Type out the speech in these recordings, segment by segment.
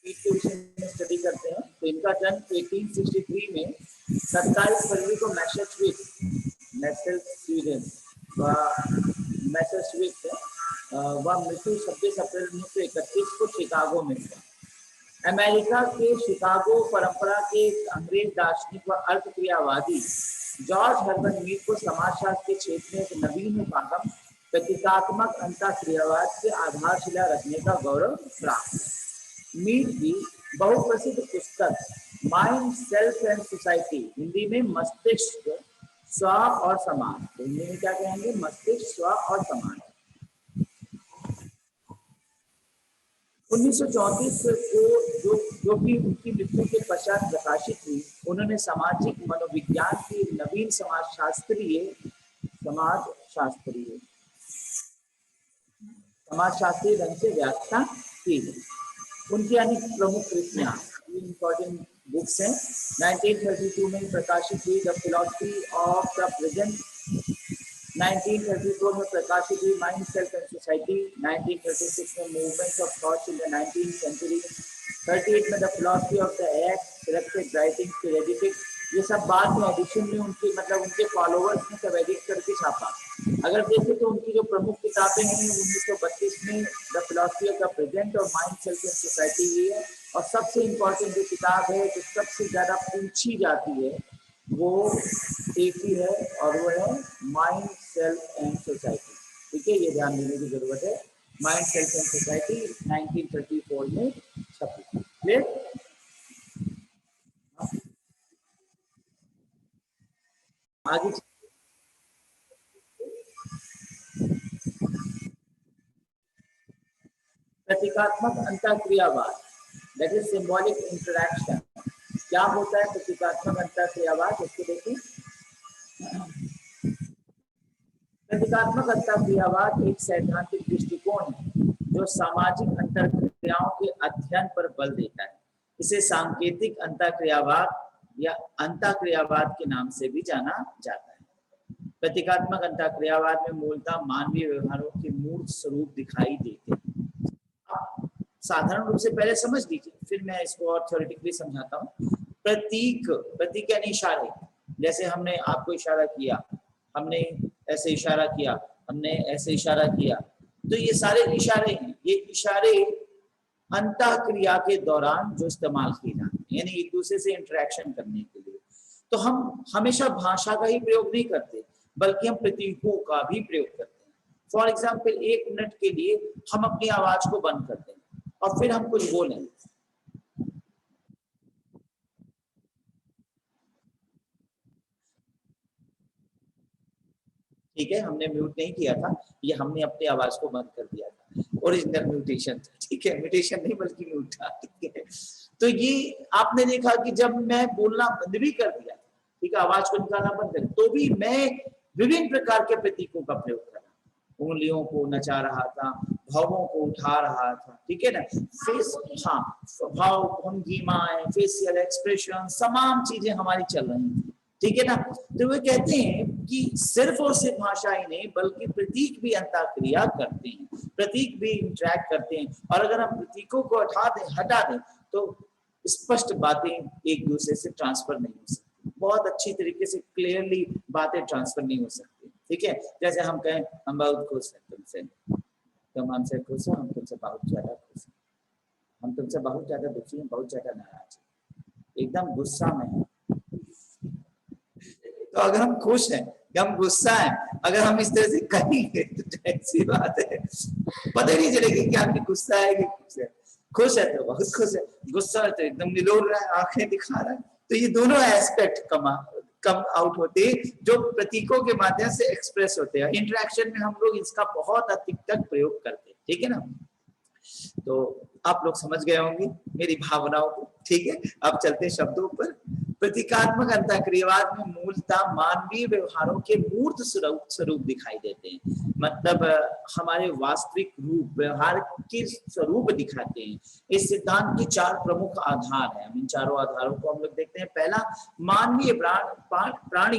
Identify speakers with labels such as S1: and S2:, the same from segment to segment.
S1: के विषय में स्टडी करते हैं। तो इनका जन्म 1863 में 27 फरवरी को मैसेच्यूसेट्स व मृत्यु 26 अप्रैल 1931 को शिकागो में हुआ। अमेरिका के शिकागो परंपरा के अंग्रेज दार्शनिक व अर्थक्रियावादी जॉर्ज हर्बर्ट मीड को समाजशास्त्र के क्षेत्र में एक नवीन उपागम प्रतीकात्मक अंतःक्रियावाद के आधारशिला रखने का गौरव प्राप्त है। मीड की बहुप्रसिद्ध पुस्तक mind, self and society, Hindi में मस्तिष्क, स्व और समाज, हिंदी में क्या कहेंगे, मस्तिष्क, स्व और समाज, 1934 को जो कि उनकी मृत्यु के पश्चात प्रकाशित हुई। उन्होंने सामाजिक मनोविज्ञान की नवीन समाजशास्त्रीय ढंग से व्याख्या की है। उनकी अनेक प्रमुख कृतियां, इंपॉर्टेंट बुक्स हैं। 1932 में प्रकाशित हुई the philosophy of the present, 1934 में प्रकाशित हुई माइंड, सेल्फ एंड सोसाइटी, 1936 में movements of thoughts in the 19th century, 38 में the philosophy of the act, selected writings periodic. ये सब बाद में एडिशन में उनके उनके फॉलोअर्स ने सब एडिट करके छापा। अगर देखें तो उनकी जो प्रमुख किताबें हैं 1932 में the philosophy of the present और माइंड, सेल्फ एंड सोसाइटी ये है। और सबसे इम्पोर्टेंट जो किताब है जो सबसे ज्यादा पूछी जाती है वो एक ही है और वो है माइंड, सेल्फ एंड सोसाइटी। ठीक है, ये ध्यान देने की जरूरत है। माइंड, सेल्फ एंड सोसाइटी 1934 में छपी। क्लियर? आगे प्रतीकात्मक अंतःक्रियावाद, दैट इज सिंबॉलिक इंटरैक्शन। क्या होता है प्रतीकात्मक अंतःक्रियावाद, इसको देखें। प्रतीकात्मक अंतःक्रियावाद एक सैद्धांतिक दृष्टिकोण है जो सामाजिक अंतःक्रियाओं के अध्ययन पर बल देता है। इसे सांकेतिक अंतःक्रियावाद या अंतःक्रियावाद के नाम से भी जाना जाता है। प्रतीकात्मक अंतःक्रियावाद में मूलतः मानवीय व्यवहारों के मूर्त स्वरूप दिखाई देते हैं। साधारण रूप से पहले समझ लीजिए, फिर मैं इसको और थ्योरेटिकली समझाता हूँ। प्रतीक यानी इशारे। जैसे हमने आपको इशारा किया, हमने ऐसे इशारा किया, हमने ऐसे इशारा किया, तो ये सारे इशारे हैं। ये इशारे अंतःक्रिया के दौरान जो इस्तेमाल किए जाते हैं, यानी एक दूसरे से इंटरेक्शन करने के लिए। तो हम हमेशा भाषा का ही प्रयोग नहीं करते, बल्कि हम प्रतीकों का भी प्रयोग करते हैं। फॉर एग्जाम्पल, 1 मिनट के लिए हम अपनी आवाज को बंद करते हैं और फिर हम कुछ बोलें। ठीक है, हमने म्यूट नहीं किया था, ये हमने अपनी आवाज को बंद कर दिया था। ओरिजिनल म्यूटेशन था। ठीक है, म्यूटेशन नहीं बल्कि म्यूट था। ठीक है, तो ये आपने देखा कि जब मैं बोलना बंद भी कर दिया, ठीक है, आवाज को निकालना बंद कर, तो भी मैं विभिन्न प्रकार के प्रतीकों का प्रयोग कर रहा, उंगलियों को नचा रहा था, भावों को उठा रहा था। ठीक है ना, फेस, हाँ, भाव, भंगिमाएं, फेशियल एक्सप्रेशन, तमाम चीजें हमारी चल रही थी। ठीक है ना, तो वे कहते हैं कि सिर्फ और सिर्फ भाषा ही नहीं बल्कि प्रतीक भी अंतःक्रिया करते हैं, प्रतीक भी इंटरैक्ट करते हैं। और अगर हम प्रतीकों को हटा दें तो स्पष्ट बातें एक दूसरे से ट्रांसफर नहीं हो सकती, बहुत अच्छी तरीके से क्लियरली बातें ट्रांसफर नहीं हो सकती। ठीक है, जैसे हम कहें हम बहुत खुश हैं तुमसे, तुम हमसे खुश हो, हम तुमसे बहुत ज्यादा खुश हैं, हम तुमसे बहुत ज्यादा दुखी हैं, बहुत ज्यादा नाराज हैं, एकदम गुस्सा में हैं। तो अगर हम खुश हैं या हम गुस्सा हैं, अगर हम इस तरह से कहेंगे तो ऐसी बात है, पता ही नहीं चलेगी कि आपकी गुस्सा है कि खुश है। खुश है तो बहुत खुश है, गुस्सा है तो एकदम निलोड़ रहा है, आंखें दिखा रहा है। तो ये दोनों एस्पेक्ट कम आउट होते हैं जो प्रतीकों के माध्यम से एक्सप्रेस होते हैं। इंटरेक्शन में हम लोग इसका बहुत अधिक तक प्रयोग करते हैं। ठीक है ना, तो आप लोग समझ गए होंगे मेरी भावनाओं को। ठीक है, अब चलते हैं शब्दों पर। प्रतीकात्मक अंतःक्रियावाद में मूलतः मानवीय व्यवहारों के मूर्त स्वरूप दिखाई देते हैं, मतलब हमारे वास्तविक रूप, व्यवहार के स्वरूप दिखाते हैं। इस सिद्धांत के 4 प्रमुख आधार हैं। हम इन चारों आधारों को हम लोग देखते हैं। पहला, मानवीय प्राणी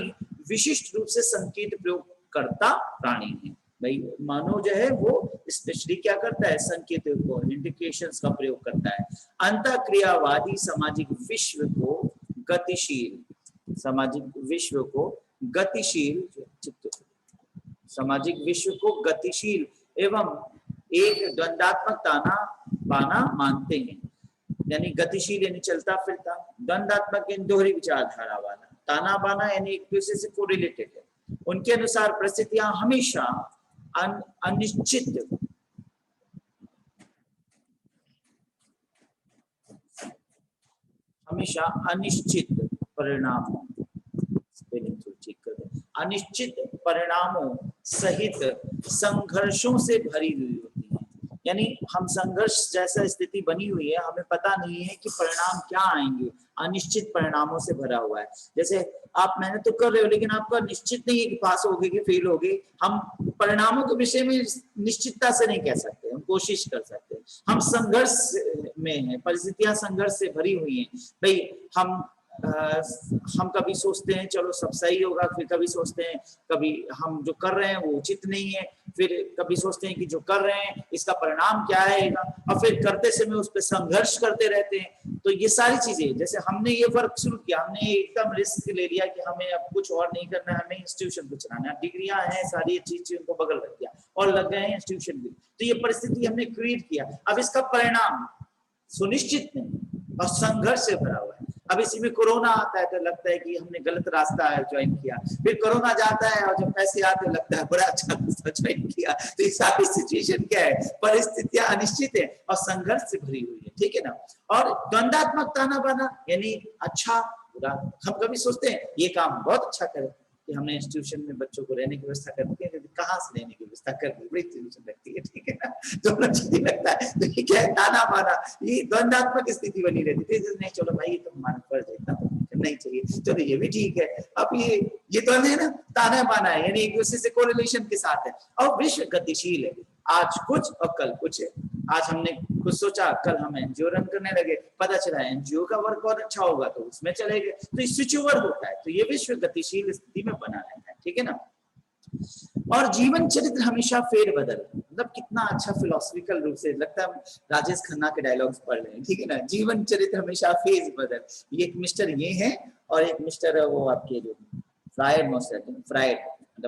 S1: विशिष्ट रूप से संकेत प्रयोग करता प्राणी है। भाई मानव जो है वो स्पेशली क्या करता है, संकेतों को, इंडिकेशंस का प्रयोग करता है। अंतःक्रियावादी सामाजिक विश्व को गतिशील, सामाजिक विश्व को गतिशील, सामाजिक विश्व को गतिशील एवं एक द्वंदात्मक ताना बाना मानते हैं। यानी गतिशील यानी चलता फिरता, द्वंदात्मक यानी दोहरी विचारधारा वाला, ताना बाना यानी एक दूसरे से कोरिलेटेड है। उनके अनुसार परिस्थितियां हमेशा अनिश्चित, हमेशा अनिश्चित परिणामों, ठीक कर दे, अनिश्चित परिणामों सहित संघर्षों से भरी हुई होती है। यानी हम संघर्ष जैसा स्थिति बनी हुई है, हमें पता नहीं है कि परिणाम क्या आएंगे, अनिश्चित परिणामों से भरा हुआ है। जैसे आप मेहनत तो कर रहे हो लेकिन आपका निश्चित नहीं है कि पास होगे कि फेल होगे। हम परिणामों के विषय में निश्चितता से नहीं कह सकते, हम कोशिश कर सकते हैं। हम संघर्ष में हैं, परिस्थितियां संघर्ष से भरी हुई हैं। भाई हम कभी सोचते हैं चलो सब सही होगा, फिर कभी सोचते हैं कभी हम जो कर रहे हैं वो उचित नहीं है, फिर कभी सोचते हैं कि जो कर रहे हैं इसका परिणाम क्या आएगा, और फिर करते समय उस पर संघर्ष करते रहते हैं। तो ये सारी चीजें, जैसे हमने ये वर्क शुरू किया, हमने एकदम रिस्क ले लिया कि हमें अब कुछ और नहीं करना है, हमें इंस्टीट्यूशन को चलाना है, डिग्रियां हैं सारी चीजों को बगल रख दिया और लग गए हैं इंस्टीट्यूशन भी। तो ये परिस्थिति हमने क्रिएट किया, अब इसका परिणाम सुनिश्चित नहीं और संघर्ष से भरा हुआ है। अब इसी में कोरोना आता है तो लगता है कि हमने गलत रास्ता ज्वाइन किया, फिर कोरोना जाता है और जब पैसे आते हैं लगता है बड़ा अच्छा रास्ता ज्वाइन किया। तो ये सारी सिचुएशन क्या है, परिस्थितियां अनिश्चित है और संघर्ष से भरी हुई है, ठीक है ना। और द्वंदात्मक ताना बाना यानी अच्छा बुरा। हम कभी सोचते हैं ये काम बहुत अच्छा करे कि हमने इंस्टीट्यूशन में बच्चों को रहने की व्यवस्था कर दी है, कहाँ से रहने की व्यवस्था कर दी, बड़ी टेंशन लगती है, ठीक है ना, दोनों चीजें लगता है। तो ये क्या है, ताना बाना, ये द्वंदात्मक स्थिति बनी रहती है। नहीं चलो भाई तो हमारा फर्ज है, इतना नहीं चाहिए, चलो ये भी ठीक है। अब ये तो है ना, ताना बाना है, यानी एक दूसरे से कोरिलेशन के साथ है। और विश्व गतिशील है, आज कुछ और कल कुछ है। आज हमने कुछ सोचा, कल हम एनजीओ रन करने लगे, पता चला एनजीओ का वर्क और अच्छा होगा तो उसमें चले गए। तो स्विच ओवर होता है। तो ये विश्व गतिशील स्थिति में बना रहता है, ठीक है ना। और जीवन चरित्र हमेशा फेरबदल, मतलब कितना अच्छा फिलोसफिकल रूप से लगता है राजेश खन्ना के डायलॉग्स पढ़ रहे हैं, ठीक है ना। जीवन चरित्र हमेशा फेज बदल। ये एक मिस्टर ये है और एक मिस्टर वो आपके जो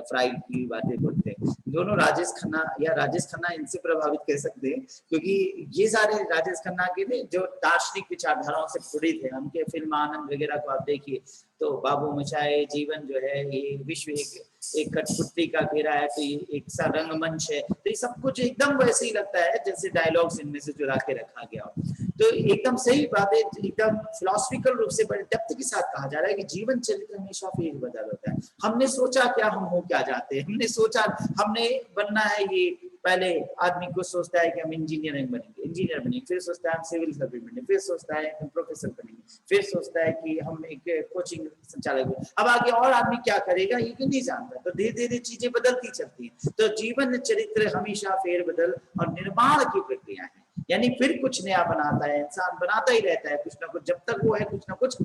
S1: फ्राइड की बातें बोलते हैं। दोनों राजेश खन्ना, या राजेश खन्ना इनसे प्रभावित कह सकते हैं क्योंकि ये सारे राजेश खन्ना के जो दार्शनिक विचारधाराओं से प्रेरित है। उनके फिल्म आनंद वगैरह को आप देखिए तो बाबू मचाए जीवन जो है, ये विश्व एक कठपुतली का घेरा है, तो ये एक सा रंगमंच है। तो ये सब कुछ एकदम वैसे ही लगता है जैसे डायलॉग्स इनमें से चुरा के रखा गया हो। तो एकदम सही बात है, एकदम फिलोसफिकल रूप से बड़े डेप्थ के साथ कहा जा रहा है कि जीवन चरित्र हमेशा फेर बदल होता है। हमने सोचा क्या हम हो क्या जाते हैं, हमने सोचा हमने बनना है, ये पहले आदमी को सोचता है कि हम इंजीनियर बनेंगे, फिर सोचता है हम सिविल सर्विस बनेंगे, फिर सोचता है हम प्रोफेसर बनेंगे, फिर सोचता है कि हम एक कोचिंग संचालक बनेंगे। अब आगे और आदमी क्या करेगा ये नहीं जानता। तो धीरे धीरे चीजें बदलती चलती हैं। तो जीवन चरित्र हमेशा फेरबदल और निर्माण की प्रक्रिया है, यानी फिर कुछ नया बनाता है, इंसान बनाता ही रहता है कुछ ना कुछ, जब तक वो है कुछ ना कुछ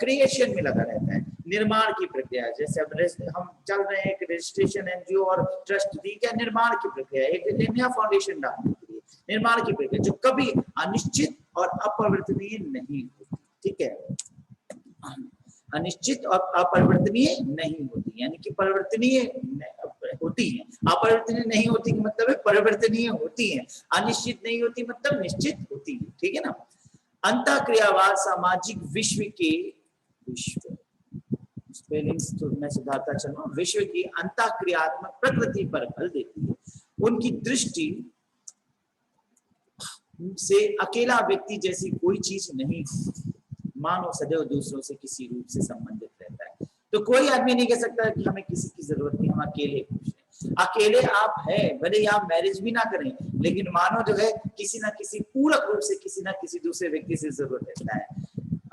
S1: क्रिएशन में लगा रहता है। निर्माण की प्रक्रिया, जैसे अब हम चल रहे हैं एक रजिस्ट्रेशन एनजीओ और ट्रस्ट दी, क्या निर्माण की प्रक्रिया, एक नया फाउंडेशन डालने के लिए निर्माण की प्रक्रिया जो कभी अनिश्चित और अपरिवर्तनीय नहीं होती, ठीक है। अनिश्चित और अपरिवर्तनीय नहीं होती, यानी कि परिवर्तनीय होती है, अपरिवर्तनीय नहीं होती मतलब है परिवर्तनीय होती है, अनिश्चित नहीं होती मतलब निश्चित होती है, ठीक है ना। अंतःक्रियावाद सामाजिक विश्व के स्पेलिंग्स तो मैं सुधारता चलूं, विश्व की अंतःक्रियात्मक प्रकृति पर बल देती है। उनकी दृष्टि से अकेला व्यक्ति जैसी कोई चीज नहीं, मानव सदैव दूसरों से किसी रूप से संबंधित रहता है। तो कोई आदमी नहीं कह सकता कि हमें किसी की जरूरत नहीं, हम अकेले खुश हैं। अकेले आप हैं, भले ही आप मैरिज भी ना करें, लेकिन मानव जो है किसी ना किसी पूरक रूप से किसी ना किसी दूसरे व्यक्ति से जरूरत रहता है।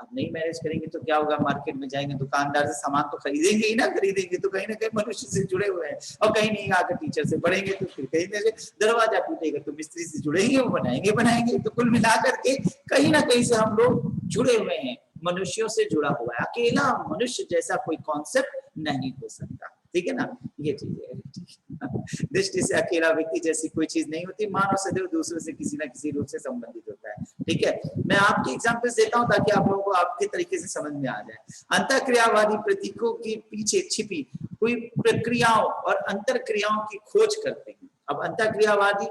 S1: अब नहीं मैरिज करेंगे तो क्या होगा, मार्केट में जाएंगे दुकानदार से सामान तो खरीदेंगे ही ना, खरीदेंगे तो कहीं ना कहीं मनुष्य से जुड़े हुए हैं, और कहीं नहीं आकर टीचर से पढ़ेंगे तो फिर कहीं ना दरवाजा टूटेगा तो मिस्त्री से जुड़ेंगे, वो बनाएंगे। तो कुल मिलाकर के कहीं ना कहीं से हम लोग जुड़े हुए हैं, मनुष्यों से जुड़ा हुआ है। अकेला मनुष्य जैसा कोई कॉन्सेप्ट नहीं हो सकता, ठीक है ना। ये चीज है। दृष्टि से अकेला व्यक्ति जैसी कोई चीज नहीं होती, मानव सदैव दूसरों से किसी ना किसी रूप से संबंधित होता है। ठीक है, मैं आपके एग्जाम्पल्स देता हूं ताकि आप लोगों को आपके तरीके से समझ में आ जाए। अंतःक्रियावादी प्रतीकों के पीछे छिपी हुई प्रक्रियाओं और अंतरक्रियाओं की खोज करते हैं। अब अंतःक्रियावादी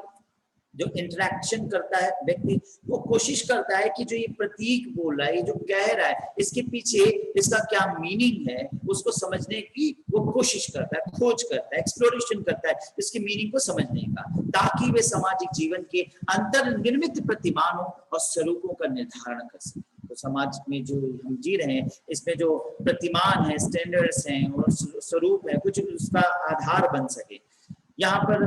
S1: जो इंटरेक्शन करता है व्यक्ति, वो कोशिश करता है कि जो ये प्रतीक बोल रहा है, ये जो कह रहा है, इसके पीछे इसका क्या मीनिंग है, उसको समझने की वो कोशिश करता है, खोज करता है, एक्सप्लोरेशन करता है इसके मीनिंग को समझने का, ताकि वे सामाजिक जीवन के अंतर्निर्मित प्रतिमानों और स्वरूपों का निर्धारण कर सके। तो समाज में जो हम जी रहे हैं, इसमें जो प्रतिमान है, स्टैंडर्ड्स हैं और स्वरूप है, कुछ उसका आधार बन सके। यहाँ पर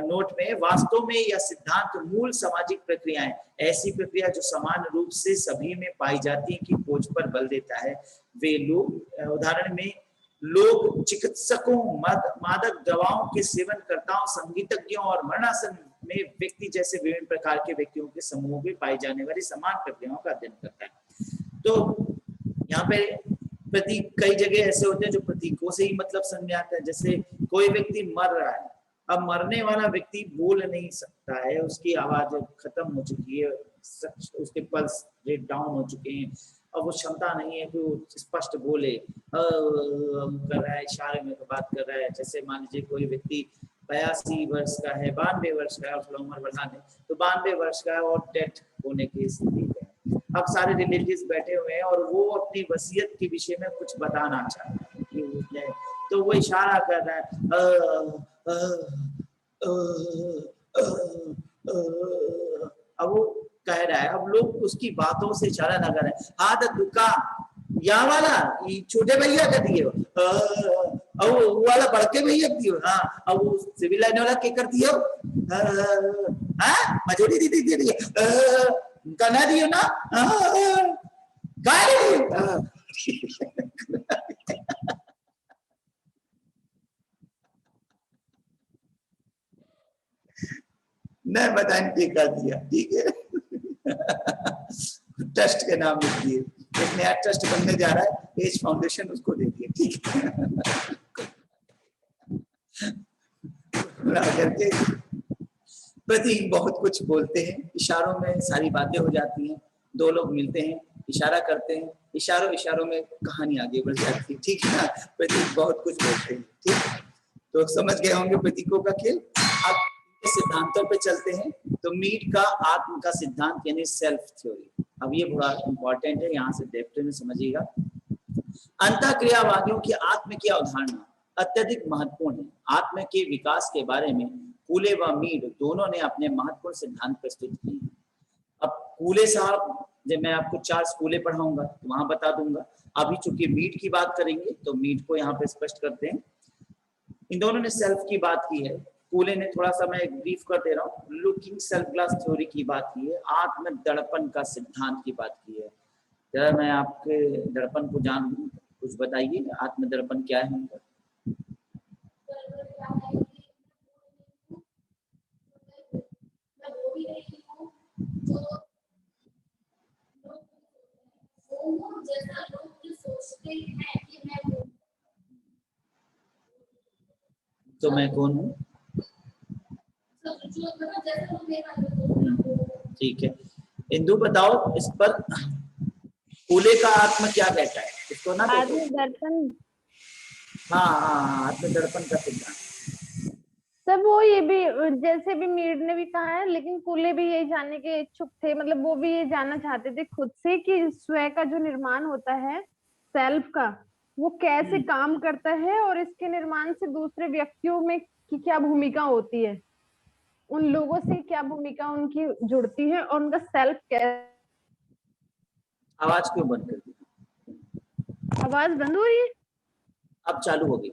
S1: नोट में, वास्तव में यह सिद्धांत मूल सामाजिक प्रक्रियाएं, ऐसी प्रक्रिया जो समान रूप से सभी में पाई जाती है, की खोज पर बल देता है। वे लोग, उदाहरण में लोग चिकित्सकों, मादक दवाओं के सेवनकर्ताओं, संगीतज्ञों और मरणासन में व्यक्ति जैसे विभिन्न प्रकार के व्यक्तियों के समूह में पाई जाने वाली समान प्रक्रियाओं का अध्ययन करता है। तो यहाँ पे प्रतीक कई जगह ऐसे होते हैं जो प्रतीकों से ही मतलब समझ में आता है। जैसे कोई व्यक्ति मर रहा है, अब मरने वाला व्यक्ति बोल नहीं सकता है, उसकी आवाज खत्म हो चुकी है, उसके पल्स रेट डाउन हो चुके हैं, अब वो क्षमता नहीं है कि वो स्पष्ट बोले, कर रहा है, इशारे में बात कर रहा है। जैसे मान लीजिए कोई व्यक्ति 82 वर्ष का है, 92 वर्ष का है, और थोड़ा उम्र बढ़ा दें तो 92 वर्ष का है और डेथ होने की स्थिति है। अब सारे रिलेटिव्स बैठे हुए हैं और वो अपनी वसीयत के विषय में कुछ बताना चाहते हैं कि उसने, तो वो इशारा कर रहा है, अब वो कह रहा है, अब लोग उसकी बातों से इशारा ना कर रहे हैं, हाथ दुका या वाला छोटे भैया का दिए, अब वो वाला बड़के भैया दियो, हाँ, अब वो सिविल लाइन वाला के कर दियो, मजूरी दी दे दिए, उनका ना दियो ना, नहीं बताने के कर दिया। ठीक है, ट्रस्ट के नाम लिख दिए, एक नया ट्रस्ट बनने जा रहा है, एज फाउंडेशन, उसको दे दिए। ठीक है, करके प्रतीक बहुत कुछ बोलते हैं, इशारों में सारी बातें हो जाती हैं। दो लोग मिलते हैं, इशारा करते हैं, इशारों में कहानी आगे बढ़ जाती है। ठीक है ना, प्रतीक बहुत कुछ बोलते हैं। ठीक, तो समझ गए होंगे प्रतीकों का खेल। अब सिद्धांतों पे चलते हैं। तो मीड का आत्म का सिद्धांत यानी सेल्फ थ्योरी, अब ये बड़ा इंपॉर्टेंट है, यहाँ से डेप्थ में समझिएगा। अंतःक्रियावादियों की आत्म की अवधारणा अत्यधिक महत्वपूर्ण है। आत्म के विकास के बारे में कूले व मीड दोनों ने अपने महत्वपूर्ण सिद्धांत प्रस्तुत किए। अब कूले साहब, जब मैं आपको 4 स्कूलें पढ़ाऊंगा तो वहां बता दूंगा। अभी चूंकि मीड की बात करेंगे तो मीड को यहाँ पे स्पष्ट करते हैं। इन दोनों ने सेल्फ की बात की है। कूले ने, थोड़ा सा मैं ब्रीफ कर दे रहा हूँ, लुकिंग सेल्फ ग्लास थ्योरी की बात की है, आत्म दर्पण का सिद्धांत की बात की है। जरा मैं आपके दर्पण को जान लूं, कुछ बताइए, आत्म दर्पण क्या है उनका? तो मैं कौन हूँ? ठीक है, इंदु बताओ इस पर, कूले का आत्म क्या कहता है इसको ना?
S2: आत्म दर्पण,
S1: हाँ, आत्म दर्पण का सिद्धांत
S2: सब वो ये भी, जैसे भी मीड ने भी कहा है, लेकिन कूले भी यही जानने के इच्छुक थे, मतलब वो भी ये जानना चाहते थे खुद से कि स्वयं का जो निर्माण होता है, सेल्फ का, वो कैसे काम करता है और इसके निर्माण से दूसरे व्यक्तियों में की क्या भूमिका होती है, उन लोगों से क्या भूमिका उनकी जुड़ती है और उनका सेल्फ कैसे।
S1: आवाज क्यों बंद कर दी?
S2: आवाज बंद हो रही है,
S1: अब चालू हो गई।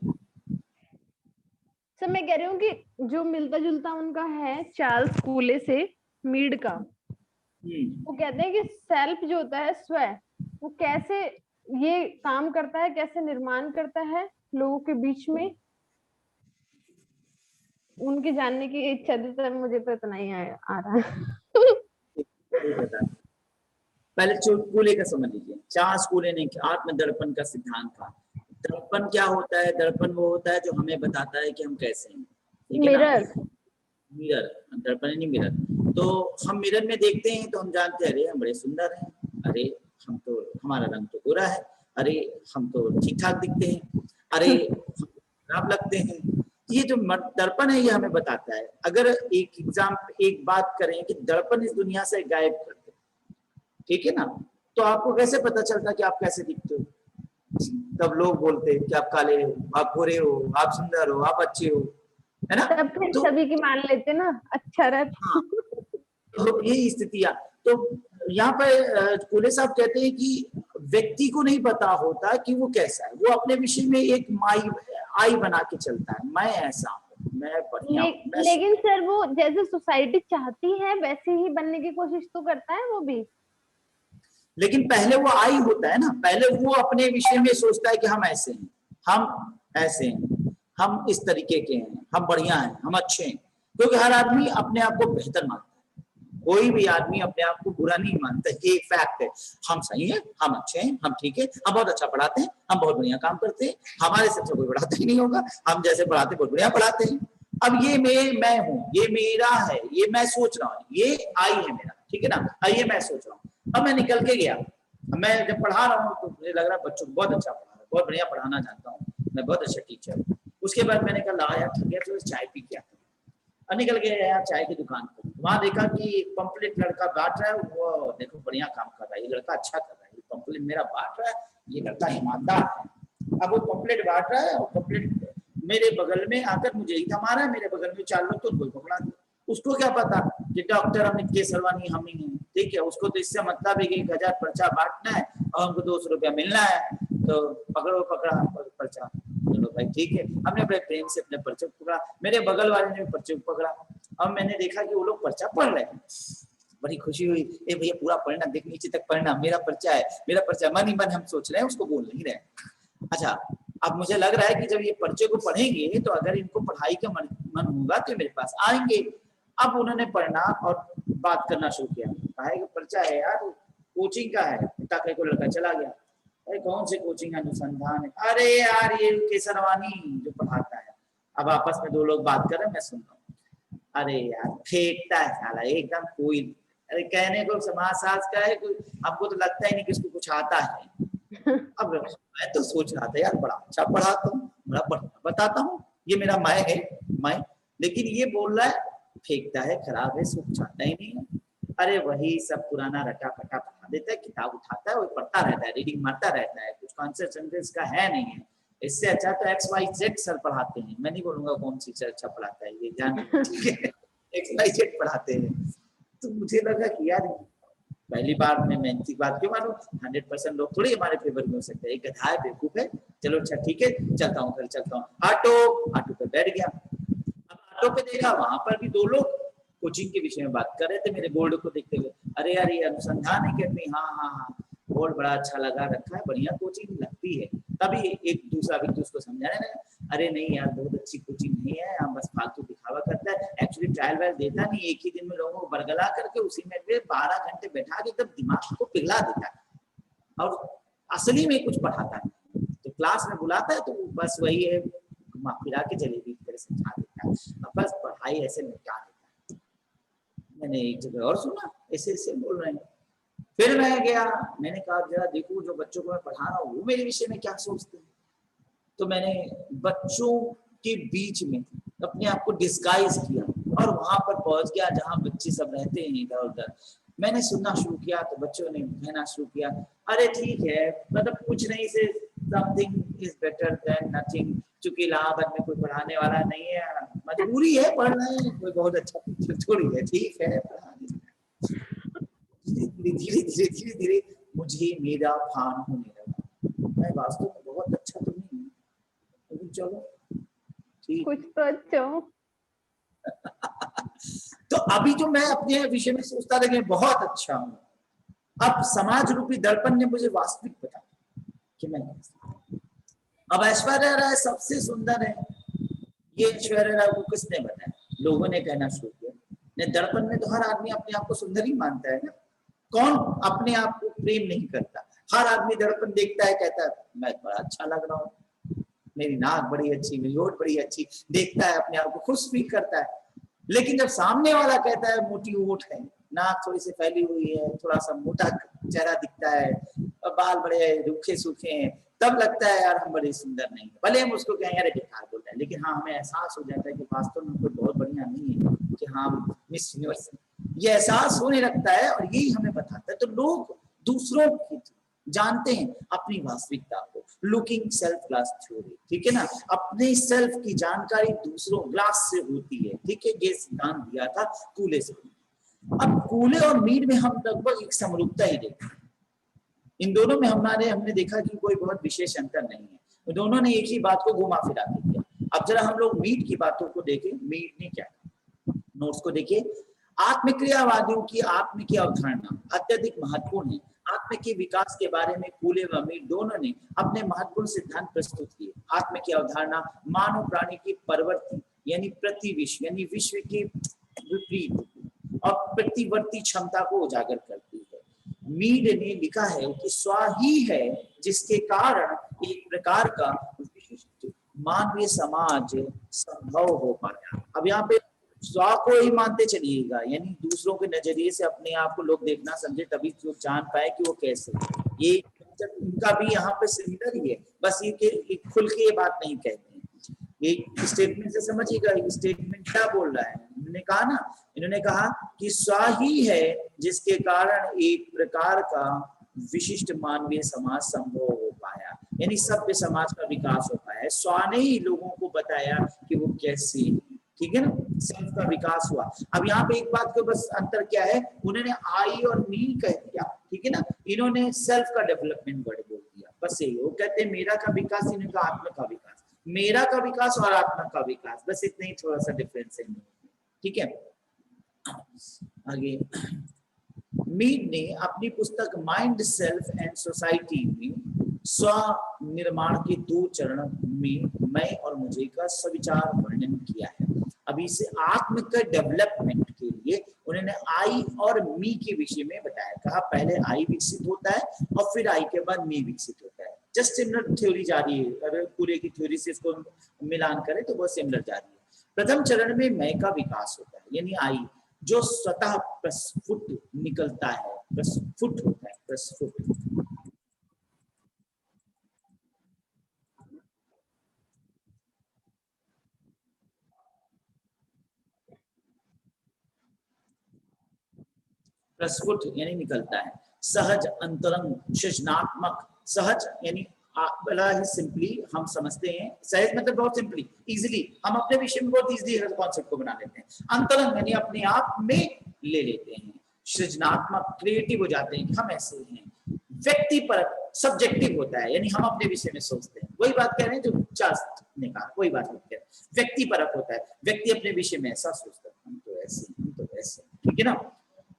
S2: सर मैं कह रही हूँ कि जो मिलता जुलता उनका है चार्ल्स कूले से मीड का, वो कहते हैं कि सेल्फ जो होता है, स्वयं, वो कैसे ये काम करता है, कैसे निर्माण करता है लोगों के बीच में, उनके जानने की इच्छा थी। सर मुझे तो इतना ही आ रहा है।
S1: पहले कूले का समझ लीजिए। चार्ल्स कूले ने आत्म दर्पण का सिद्धांत था। दर्पण क्या होता है? दर्पण वो होता है जो हमें बताता है कि हम कैसे हैं। ठीक है ना।
S2: मिरर।
S1: मिरर, दर्पण नहीं मिरर। तो हम मिरर में देखते हैं तो हम जानते हैं अरे हम बड़े सुंदर हैं, अरे हम तो, हमारा रंग तो गोरा है, अरे हम तो ठीक ठाक दिखते हैं, अरे हम खराब लगते हैं। ये जो दर्पण है ये हमें बताता है। अगर एक बात करें कि दर्पण इस दुनिया से गायब कर दे, ठीक है ना, तो आपको कैसे पता चलता कि आप कैसे दिखते हो? तब लोग बोलते हैं कि आप काले हो, आप गोरे हो, आप सुंदर हो, आप अच्छे हो, है ना।
S2: तब फिर
S1: तो
S2: सभी की मान लेते ना, अच्छा रहता।
S1: हाँ, तो यही स्थितियां। तो यहाँ पर कूले साहब कहते हैं कि व्यक्ति को नहीं पता होता कि वो कैसा है, वो अपने विषय में एक आई बना के चलता है, मैं ऐसा हूँ, मैं बढ़िया हूँ।
S2: लेकिन सर वो जैसे सोसाइटी चाहती है वैसे ही बनने की कोशिश तो करता है वो भी।
S1: लेकिन पहले वो आई होता है ना, पहले वो अपने विषय में सोचता है कि हम ऐसे हैं, हम ऐसे हैं, हम इस तरीके के हैं, हम बढ़िया हैं, हम अच्छे हैं। क्योंकि हर आदमी अपने आप को बेहतर मानता है, कोई भी आदमी अपने आप को बुरा नहीं मानता, ये एक फैक्ट है। हम सही हैं, हम अच्छे हैं, हम ठीक है, हम बहुत अच्छा पढ़ाते हैं, हम बहुत बढ़िया काम करते हैं, हमारे से कोई पढ़ाता ही नहीं होगा, हम जैसे पढ़ाते बहुत बढ़िया पढ़ाते हैं। अब ये मैं हूँ, ये मेरा है, ये मैं सोच रहा हूँ, ये आई है मेरा, ठीक है ना, ये मैं सोच रहा हूँ। अब मैं निकल के गया, मैं जब पढ़ा रहा हूँ तो मुझे लग रहा है बच्चों को बहुत अच्छा पढ़ा रहा हूँ, बहुत बढ़िया पढ़ाना जानता हूँ, मैं बहुत अच्छा टीचर हूँ। उसके बाद मैंने कहा ला यार ठीक है तो चाय पी के आता हूँ। और निकल गया यार चाय की दुकान पर, वहां देखा कि पंपलेट लड़का बांट रहा है, वो देखो बढ़िया काम कर रहा है, ये लड़का अच्छा कर रहा है, ये पंपलेट मेरा बांट रहा है, ये लड़का ईमानदार है। अब वो पंपलेट बांट रहा है और पंपलेट मेरे बगल में आकर मुझे ही थमा रहा है, मेरे बगल में 4 लोग तो उनको पकड़ा दिया। उसको क्या पता कि डॉक्टर अमित केसरवानी हम ही हैं, ठीक है। उसको तो इससे मतलब है कि 1000 पर्चा बांटना है और हमको 200 रुपया मिलना है, तो पकड़ो पकड़ा पर्चा, चलो भाई ठीक है। हमने बड़े प्रेम से अपने पर्चे को पकड़ा, मेरे बगल वाले ने भी पर्चे को पकड़ा। अब मैंने देखा कि वो लोग पर्चा पढ़ रहे हैं, बड़ी खुशी हुई, ए भैया पूरा पढ़ना, देख नीचे तक पढ़ना, मेरा पर्चा है, मेरा पर्चा। मन ही मन हम सोच रहे हैं, उसको बोल नहीं रहे। अच्छा, अब मुझे लग रहा है कि जब ये पर्चे को पढ़ेंगे तो अगर इनको पढ़ाई का मन होगा तो मेरे पास आएंगे। अब उन्होंने पढ़ना और बात करना शुरू किया, कहा कि पर्चा है यार, कोचिंग का है। ताकि को लड़का चला गया, अरे कौन से कोचिंग अनुसंधान है, अरे यार ये केसरवानी जो पढ़ाता है। अब आपस में 2 लोग बात कर रहे हैं, मैं सुन रहा हूँ। अरे यार फेंकता है साला एकदम, कोई अरे कहने को समाज शास्त्र का है, कोई हमको तो लगता ही नहीं कि इसको कुछ आता है। अब मैं तो सोच रहा था यार बड़ा अच्छा पढ़ाता हूँ, बड़ा बढ़िया बताता हूँ, ये मेरा मैं है मैं, लेकिन ये बोल रहा है फेंकता है, खराब है, सुख चाहता ही नहीं है। अरे वही सब पुराना रटा पटा पढ़ा देता है, किताब उठाता है और पढ़ता रहता है, रीडिंग मारता रहता है, कुछ कॉन्सेप्ट सेंटेंस का है नहीं है। इससे अच्छा तो XYZ सर पढ़ाते हैं, मैं नहीं बोलूंगा कौन सी सर अच्छा पढ़ाता है, ये जान ठीक है, XYZ पढ़ाते हैं। तो मुझे लगा कि यार पहली बार में मेहनती बात क्यों मानूं, 100% लोग थोड़ी हमारे फेवर में हो सकते हैं, एक गधा है, बेवकूफ है, चलो अच्छा ठीक है चलता हूँ, घर चलता हूँ। ऑटो पे बैठ गया। अब ऑटो पे देखा वहां पर भी 2 लोग कोचिंग के विषय में बात कर रहे थे, मेरे बोर्ड को देखते हुए। अरे यार ये अनुसंधान है कहते, हाँ हाँ हाँ बोर्ड बड़ा अच्छा लगा रखा है, बढ़िया कोचिंग लगती है। तभी एक दूसरा व्यक्ति उसको समझाने लगा, अरे नहीं यार बहुत अच्छी कोचिंग नहीं है, हम बस फालतू दिखावा करता है, एक्चुअली ट्रायल वायल देता नहीं, एक ही दिन में लोगों को बरगला करके उसी में 12 घंटे बैठा के एकदम दिमाग को पिघला देता है और असली में कुछ पढ़ाता नहीं। तो क्लास में बुलाता है तो बस वही है, घुमा फिरा के जलेबी की तरह समझा देता है, बस पढ़ाई ऐसे निपटा देता है। मैंने एक जगह और सुना ऐसे ऐसे बोल रहे हैं। फिर मैं गया, मैंने कहा जरा देखो जो बच्चों को मैं पढ़ा रहा हूँ वो मेरे विषय में क्या सोचते हैं। तो मैंने बच्चों के बीच में अपने आप को डिस्गाइज किया और वहां पर पहुंच गया जहां बच्चे सब रहते हैं इधर उधर। मैंने सुनना शुरू किया तो बच्चों ने कहना शुरू किया, अरे ठीक है, मतलब कुछ नहीं से something is better than nothing, चूंकि इलाहाबाद में कोई पढ़ाने वाला नहीं है, मजबूरी है पढ़ना है, कोई बहुत अच्छा टीचर थोड़ी है, ठीक है पढ़ाने। धीरे धीरे मुझे मेरा भान होने लगा, मैं वास्तव में बहुत अच्छा तो नहीं हूँ, लेकिन चलो ठीक।
S2: कुछ तो अच्छा हो।
S1: तो अभी जो मैं अपने विषय में सोचता था कि बहुत अच्छा हूँ, अब समाज रूपी दर्पण ने मुझे वास्तविक बताया कि मैं अब ऐश्वर्या राय सबसे सुंदर है। ये ऐश्वर्या राय को किसने बताया? लोगों ने कहना शुरू किया। दर्पण में तो हर आदमी अपने आप को सुंदर ही मानता है ना, कौन अपने आप को प्रेम नहीं करता? हर आदमी दर्पण देखता है कहता है मैं बड़ा अच्छा लग रहा हूँ, मेरी नाक बड़ी अच्छी, मेरी होठ बड़ी अच्छी, देखता है अपने आप को खुश फील करता है। लेकिन जब सामने वाला कहता है मोटी होठ है, नाक थोड़ी सी फैली हुई है, थोड़ा सा मोटा चेहरा दिखता है, और बाल बड़े रूखे सूखे हैं, तब लगता है यार हम बड़े सुंदर नहीं है। भले हम उसको कहें यार बेकार बोलता है, लेकिन हाँ हमें एहसास हो जाता है कि वास्तव में कोई बहुत बढ़िया नहीं है कि हाँ मिस यूनिवर्स, ये एहसास होने लगता है और यही हमें बताता है। तो लोग दूसरों की जानते हैं अपनी वास्तविकता को, लुकिंग सेल्फ ग्लास थ्योरी, ठीक है ना, अपने सेल्फ की जानकारी दूसरों ग्लास से होती है, ठीक है, ये सिद्धांत दिया था कूले से। अब कूले और मीड में हम लगभग एक समरूपता ही देखते हैं, इन दोनों में हमने देखा कि कोई बहुत विशेष अंतर नहीं है, दोनों ने एक ही बात को घुमा फिरा के किया। अब जरा हम लोग मीड की बातों को देखें, मीड ने क्या, नोट्स को देखिए। आत्मक्रियावादियों की आत्म की अवधारणा अत्यधिक महत्वपूर्ण है। आत्म के विकास के बारे में कूले व मीड दोनों ने अपने महत्वपूर्ण सिद्धांत प्रस्तुत किए। आत्म की अवधारणा मानव प्राणी की परवर्ती यानी प्रतिविश्व यानी विश्व के विपरीत और प्रतिवर्ती क्षमता को उजागर करती है। मीड ने लिखा है कि स्व ही है जिसके कारण एक प्रकार का विशिष्ट मानवीय समाज संभव हो पाया। अब यहाँ पे स्व को ही मानते चलिएगा, यानी दूसरों के नजरिए से अपने आप को लोग देखना समझे, तभी लोग जान पाए कि वो कैसे, ये उनका भी यहाँ पे सिमिलर ही है, बस ये खुल के ये बात नहीं कहते हैं। एक स्टेटमेंट से समझिएगा, एक स्टेटमेंट क्या बोल रहा है, इन्होंने कहा कि स्व ही है जिसके कारण एक प्रकार का विशिष्ट मानवीय समाज संभव हो पाया, यानी सभ्य समाज का विकास हो पाया है। स्व ने ही लोगों को बताया कि वो कैसे, ठीक है ना, सेल्फ का विकास हुआ। अब यहाँ पे एक बात का बस अंतर क्या है, उन्होंने आई और मी कह दिया, ठीक है ना, इन्होंने सेल्फ का डेवलपमेंट वर्ड बोल दिया, बस यही। वो कहते हैं मेरा का विकास, इन्होंने कहा आत्मा का विकास, मेरा का विकास और आत्मा का विकास, बस इतना ही थोड़ा सा डिफरेंस है, ठीक है। आगे मीड ने अपनी पुस्तक माइंड सेल्फ एंड सोसाइटी में स्व निर्माण के 2 चरण में मैं और मुझे का सविचार वर्णन किया है। अभी इसे आत्म के डेवलपमेंट के लिए उन्होंने आई और मी के विषय में बताया, कहा पहले आई विकसित होता है और फिर आई के बाद मी विकसित होता है। जस्ट सिमिलर थ्योरी जारी है, अगर पूरे की थ्योरी से इसको मिलान करें तो बहुत सिमिलर जारी है। प्रथम चरण में मैं का विकास होता है, यानी आई जो स्वतः प्रस्फुट निकलता है, प्रस्फुट होता है, प्रस्फुट। प्रस्फुट यानी निकलता है। सहज, अंतरंग, सृजनात्मक। सहज यानी बड़ा ही सिंपली हम समझते हैं, सहज मतलब बहुत सिंपली इजीली हम अपने विषय में बहुत इजीली हर कॉन्सेप्ट को बना लेते हैं। अंतरंग यानी अपने आप में ले लेते हैं। सृजनात्मक, क्रिएटिव हो जाते हैं कि हम ऐसे हैं। व्यक्तिपरक, सब्जेक्टिव होता है, यानी हम अपने विषय में सोचते हैं, वही बात कह रहे हैं जो चार्ल्स ने कहा, वही बात कह रहे हैं। व्यक्तिपरक होता है, व्यक्ति अपने विषय में ऐसा सोचता है, हम तो ऐसे, हम तो ऐसे, ठीक है ना।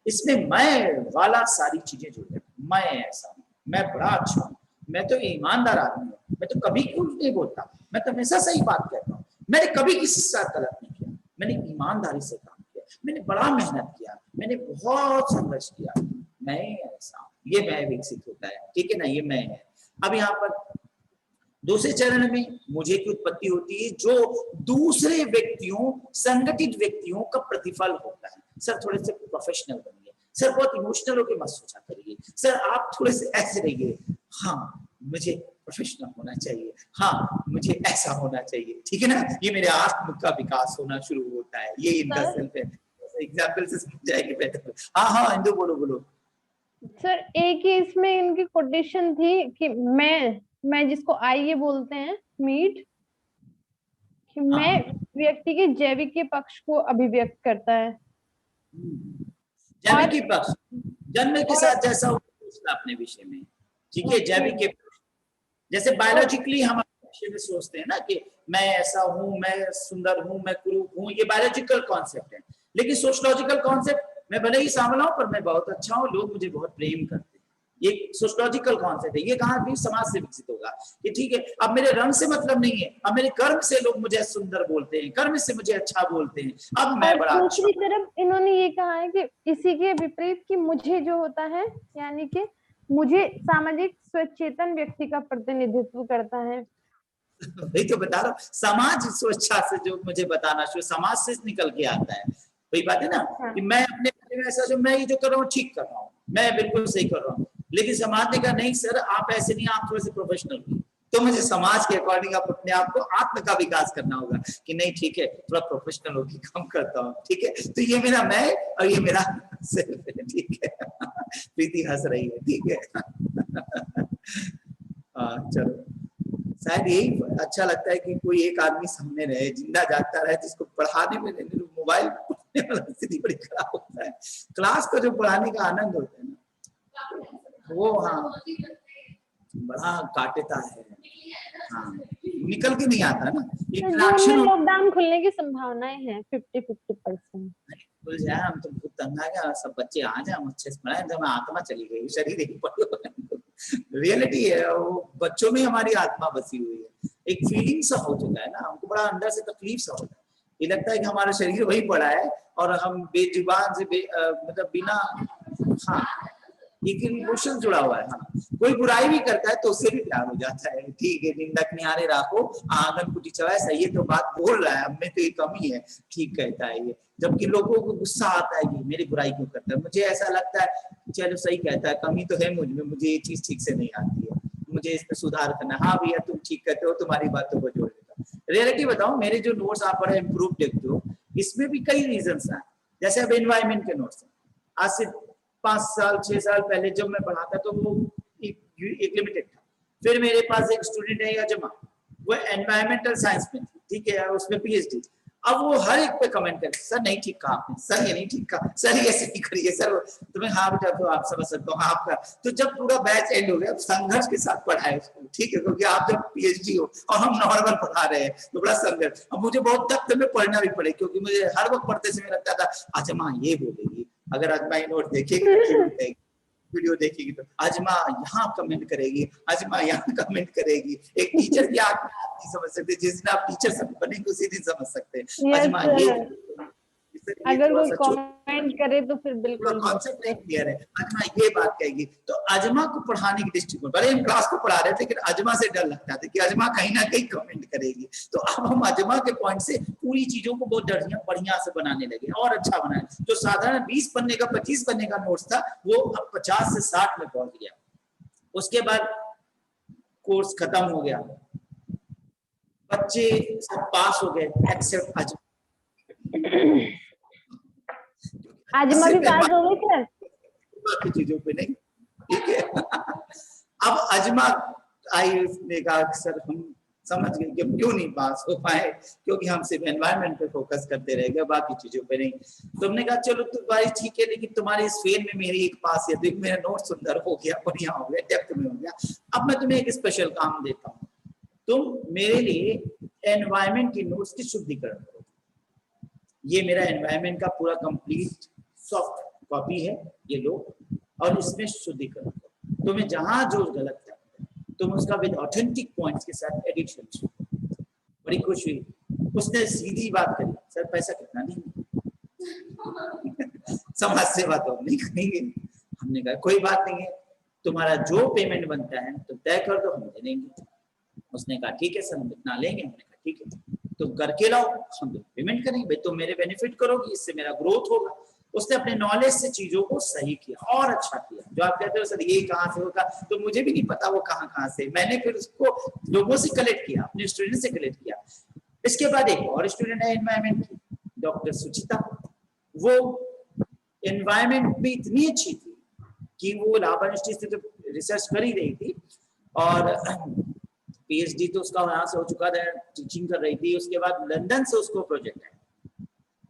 S1: इसमें मैं वाला सारी चीजें जुड़ गई, मैं ऐसा हूं, मैं बड़ा अच्छा हूं, मैं तो ईमानदार आदमी हूं, मैं तो कभी झूठ नहीं बोलता, मैं तो हमेशा सही बात कहता हूँ, मैंने कभी किसी के साथ गलत नहीं किया, मैंने ईमानदारी से काम किया, मैंने बड़ा मेहनत किया, मैंने बहुत संघर्ष किया, मैं ऐसा हूं। ये मैं विकसित होता है, ठीक है ना, ये मैं है। अब यहाँ पर दूसरे चरण में मुझे की उत्पत्ति होती है, जो दूसरे व्यक्तियों, संगठित व्यक्तियों का प्रतिफल होता है। सर थोड़े से प्रोफेशनल बनिए, सर बहुत इमोशनल होकर मत सोचा करिए, सर आप थोड़े से ऐसे रहिए, हाँ मुझे प्रोफेशनल होना चाहिए, हाँ मुझे ऐसा होना चाहिए, ठीक है ना। ये मेरे आत्म का विकास होना शुरू होता है, ये इनका सेल्फ है। एग्जाम्पल से समझ जाएगी बेहतर। हाँ हाँ इंदु बोलो बोलो।
S2: सर एक ही इसमें इनकी कोटेशन थी कि मैं जिसको आई ये बोलते हैं मीट, कि मैं व्यक्ति के जैविक के पक्ष को अभिव्यक्त करता है।
S1: जैविक के पक्ष, जन्म के साथ जैसा अपने विषय में, ठीक है, जैविक के पक्ष, जैसे बायोलॉजिकली हम अपने विषय में सोचते हैं ना कि मैं ऐसा हूं, मैं सुंदर हूं, मैं कुरूप हूं, ये बायोलॉजिकल कॉन्सेप्ट है। लेकिन सोशियोलॉजिकल कॉन्सेप्ट, मैं भले ही सांवला हूं पर मैं बहुत अच्छा हूं, लोग मुझे बहुत प्रेम करते हैं, ये सोशियोलॉजिकल कॉन्सेप्ट है। ये कहाँ भी समाज से विकसित होगा कि ठीक है, अब मेरे रंग से मतलब नहीं है, अब मेरे कर्म से लोग मुझे सुंदर बोलते हैं, कर्म से मुझे अच्छा बोलते हैं, अब मैं बड़ा अच्छा।
S2: दूसरी तरफ इन्होंने ये कहा है कि इसी के विपरीत कि मुझे जो होता है, यानी कि मुझे सामाजिक स्वचेतन व्यक्ति का प्रतिनिधित्व करता है।
S1: वही तो बता रहा हूँ, समाज स्वेच्छा से जो मुझे बताना शुरू, समाज से निकल के आता है। वही बात है ना कि मैं अपने बारे में ऐसा जो मैं ये जो कर रहा हूँ ठीक कर रहा हूँ, मैं बिल्कुल सही कर रहा हूँ, लेकिन समाज ने कहा नहीं सर आप ऐसे नहीं, आप थोड़े से प्रोफेशनल हो। तो मुझे समाज के अकॉर्डिंग आप अपने आप को आत्म का विकास करना होगा कि नहीं ठीक है थोड़ा प्रोफेशनल होकर काम करता हूँ, ठीक है। तो ये मेरा मैं और ये मेरा सेल्फ है, ठीक है। प्रीति हंस रही है, ठीक है। चलो, शायद यही अच्छा लगता है कि कोई एक आदमी सामने रहे, जिंदा जागता रहे, जिसको पढ़ाने में मोबाइल पढ़ने वाला स्थिति बड़ी खराब होता है। क्लास का जो पढ़ाने का आनंद होता है ना वो, हाँ बड़ा काटता है, हाँ निकल के नहीं आता ना।
S2: इंटरेक्शन लॉकडाउन खुलने की संभावनाएं हैं 50-50%।
S1: खुल जाए, हम तो बहुत तंग आ गया, सब बच्चे आ जाए, अच्छे से पढ़ाए, जब आत्मा चली गई, शरीर ही पढ़ो। रियलिटी है, वो बच्चों में हमारी आत्मा बसी हुई है, एक फीलिंग सा हो चुका है ना, हमको बड़ा अंदर से तकलीफ सा होता है। ये लगता है कि हमारा शरीर वही पड़ा है और हम बेजुबान से मतलब बिना, हाँ एक इमोशन जुड़ा हुआ है। हाँ कोई बुराई भी करता है तो उससे भी प्यार हो जाता है, ठीक है निंदक निहारे राखो आंगन कुटी चवाए, सही है तो बात बोल रहा है, हमें तो ये कमी है, ठीक कहता है ये। जबकि लोगों को गुस्सा आता है कि मेरी बुराई क्यों करता है, मुझे ऐसा लगता है चलो सही कहता है, कमी तो है मुझ में, मुझे ये चीज ठीक से नहीं आती है, मुझे इसमें सुधार करना। हाँ भैया तुम ठीक कहते हो, तुम्हारी बातों को जोड़ देता हूँ। रियलिटी बताओ, मेरे जो नोट्स आप पढ़े इम्प्रूव देखते हो, इसमें भी कई रीजन है। जैसे अब एनवायरमेंट के नोट्स, आज से 5 साल 6 साल पहले जब मैं पढ़ाता तो वो एक लिमिटेड था। फिर मेरे पास एक स्टूडेंट है अजमा, वो एनवायरमेंटल साइंस में थी, ठीक है, उसमें पीएचडी। अब वो हर एक पे कमेंट करते, सर नहीं ठीक कहा आपने, सर ये नहीं ठीक कहा, सर ये ऐसे नहीं करिए सर, तुम्हें हाँ बेटा तो आप समझ सकते हो आपका। तो जब पूरा बैच एंड हो गया, संघर्ष के साथ पढ़ाए उसको, ठीक है, क्योंकि आप जब पीएचडी हो और हम नॉर्मल पढ़ा रहे हैं तो बड़ा संघर्ष। अब मुझे बहुत दफ्तर में पढ़ना भी पड़े, क्योंकि मुझे हर वक्त पढ़ते समय लगता था अजमा ये बोलेगी, अगर अजमा नोट देखेगी वीडियो देखेगी तो अजमा यहाँ कमेंट करेगी, अजमा यहाँ कमेंट करेगी। एक टीचर की आप नहीं समझ सकते, जिस दिन आप टीचर बनेंगे उसी दिन समझ सकते हैं। अजमा ये
S2: अगर कोई कमेंट करे तो फिर बिल्कुल
S1: कॉन्सेप्ट नहीं क्लियर है, अजमा ये बात कहेगी। तो अजमा को पढ़ाने की दृष्टिकोण, भले हम क्लास को पढ़ा रहे थे लेकिन अजमा से डर लगता था कि अजमा कहीं ना कहीं कमेंट करेगी। तो अब हम अजमा के पॉइंट से पूरी चीजों को बहुत बढ़िया से बनाने लगे और अच्छा बनाए। जो साधारण 20 पन्ने का 25 पन्ने का नोट्स था वो अब 50 से 60 में पहुंच गया। उसके बाद कोर्स खत्म हो गया, बच्चे सब पास हो गए एक्सेप्ट अजमा।
S2: अजमा भी पास हो गई क्या?
S1: बाकी चीजों पे नहीं, ठीक है। अब अजमा आई, उसने कहा सर हम समझ गए कि क्यों नहीं पास हो पाए, क्योंकि हम सिर्फ एनवायरनमेंट पे फोकस करते रह गए, बाकी चीजों पे नहीं। तुमने कहा चलो तुम्हारी ठीक है, लेकिन तुम्हारे इस फेल में मेरी एक पास है, मेरा नोट सुंदर हो गया, बढ़िया हो गया, डेप्थ में हो गया। अब मैं तुम्हें एक स्पेशल काम देता हूँ, तुम मेरे लिए एनवायरनमेंट की नोट्स की शुद्धिकरण करो। ये मेरा एनवायरनमेंट का पूरा कंप्लीट सॉफ्ट कॉपी है, ये लो और इसमें शुद्धिकरण करो। तुम्हें जहां जो गलत है तुम उसका विद ऑथेंटिक पॉइंट्स के साथ एडिशन। बड़ी खुश हुई, उसने सीधी बात करी, सर पैसा कितना नहीं समाज सेवा तो हम नहीं करेंगे। हमने कहा कोई बात नहीं है, तुम्हारा जो पेमेंट बनता है तुम तय कर दो, हम दे देंगे। उसने कहा ठीक है सर हम इतना लेंगे। हमने कहा ठीक है तुम करके लाओ, हम पेमेंट करेंगे, भाई तुम मेरे बेनिफिट करोगी, इससे मेरा ग्रोथ होगा। उसने अपने नॉलेज से चीजों को सही किया और अच्छा किया। जो आप कहते हो सर ये कहाँ से होगा, तो मुझे भी नहीं पता वो कहाँ से, मैंने फिर उसको लोगों से कलेक्ट किया, अपने स्टूडेंट से कलेक्ट किया। इसके बाद एक और स्टूडेंट है एनवायरमेंट की, डॉक्टर सुचिता। वो एनवायरमेंट भी इतनी अच्छी थी कि वो इलाहाबाद यूनिवर्सिटी से रिसर्च कर ही रही थी और पीएचडी तो उसका वहां से हो चुका था, टीचिंग कर रही थी। उसके बाद लंदन से उसको प्रोजेक्ट है,